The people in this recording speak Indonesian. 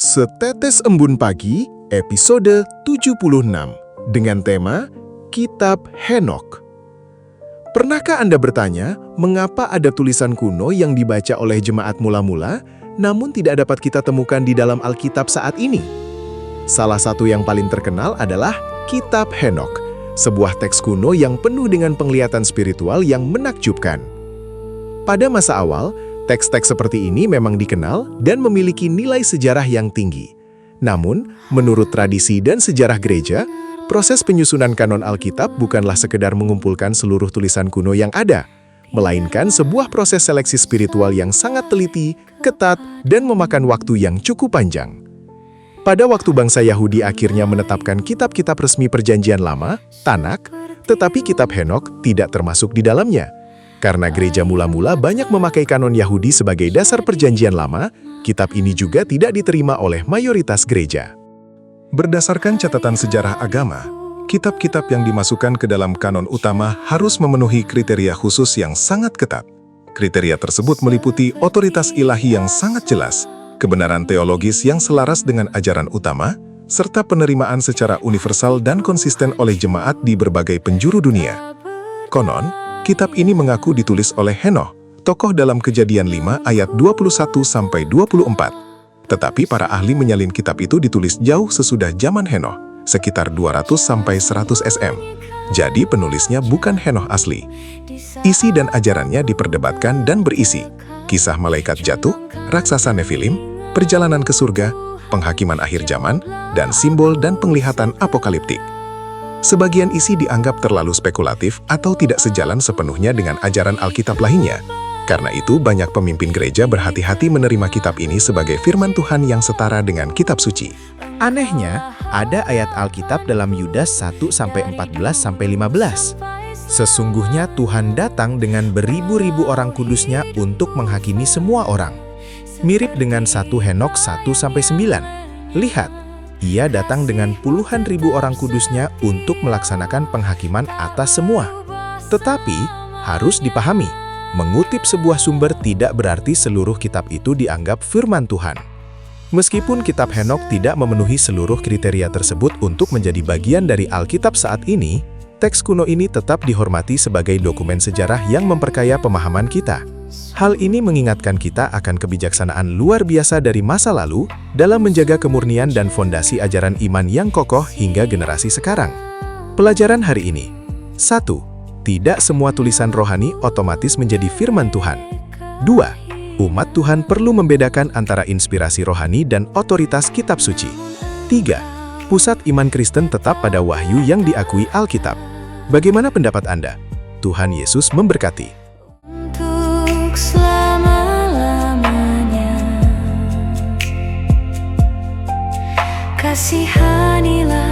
Setetes Embun Pagi, episode 76, dengan tema Kitab Henokh. Pernahkah Anda bertanya, mengapa ada tulisan kuno yang dibaca oleh jemaat mula-mula, namun tidak dapat kita temukan di dalam Alkitab saat ini? Salah satu yang paling terkenal adalah Kitab Henokh, sebuah teks kuno yang penuh dengan penglihatan spiritual yang menakjubkan. Pada masa awal, teks-teks seperti ini memang dikenal dan memiliki nilai sejarah yang tinggi. Namun, menurut tradisi dan sejarah gereja, proses penyusunan kanon Alkitab bukanlah sekedar mengumpulkan seluruh tulisan kuno yang ada, melainkan sebuah proses seleksi spiritual yang sangat teliti, ketat, dan memakan waktu yang cukup panjang. Pada waktu bangsa Yahudi akhirnya menetapkan kitab-kitab resmi Perjanjian Lama, Tanakh, tetapi kitab Henokh tidak termasuk di dalamnya. Karena gereja mula-mula banyak memakai kanon Yahudi sebagai dasar Perjanjian Lama, kitab ini juga tidak diterima oleh mayoritas gereja. Berdasarkan catatan sejarah agama, kitab-kitab yang dimasukkan ke dalam kanon utama harus memenuhi kriteria khusus yang sangat ketat. Kriteria tersebut meliputi otoritas ilahi yang sangat jelas, kebenaran teologis yang selaras dengan ajaran utama, serta penerimaan secara universal dan konsisten oleh jemaat di berbagai penjuru dunia. Konon, kitab ini mengaku ditulis oleh Henokh, tokoh dalam Kejadian 5 ayat 21-24. Tetapi para ahli menyalin kitab itu ditulis jauh sesudah zaman Henokh, sekitar 200-100 SM. Jadi penulisnya bukan Henokh asli. Isi dan ajarannya diperdebatkan dan berisi kisah malaikat jatuh, raksasa Nefilim, perjalanan ke surga, penghakiman akhir zaman, dan simbol dan penglihatan apokaliptik. Sebagian isi dianggap terlalu spekulatif atau tidak sejalan sepenuhnya dengan ajaran Alkitab lainnya. Karena itu, banyak pemimpin gereja berhati-hati menerima kitab ini sebagai firman Tuhan yang setara dengan kitab suci. Anehnya, ada ayat Alkitab dalam Yudas 1-14-15. Sesungguhnya Tuhan datang dengan beribu-ribu orang kudusnya untuk menghakimi semua orang. Mirip dengan 1 Henokh 1-9. Lihat, Ia datang dengan puluhan ribu orang kudusnya untuk melaksanakan penghakiman atas semua. Tetapi, harus dipahami, mengutip sebuah sumber tidak berarti seluruh kitab itu dianggap firman Tuhan. Meskipun kitab Henokh tidak memenuhi seluruh kriteria tersebut untuk menjadi bagian dari Alkitab saat ini, teks kuno ini tetap dihormati sebagai dokumen sejarah yang memperkaya pemahaman kita. Hal ini mengingatkan kita akan kebijaksanaan luar biasa dari masa lalu dalam menjaga kemurnian dan fondasi ajaran iman yang kokoh hingga generasi sekarang. Pelajaran hari ini. 1. Tidak semua tulisan rohani otomatis menjadi firman Tuhan. 2. Umat Tuhan perlu membedakan antara inspirasi rohani dan otoritas kitab suci. 3. Pusat iman Kristen tetap pada wahyu yang diakui Alkitab. Bagaimana pendapat Anda? Tuhan Yesus memberkati. Selama-lamanya kasihanilah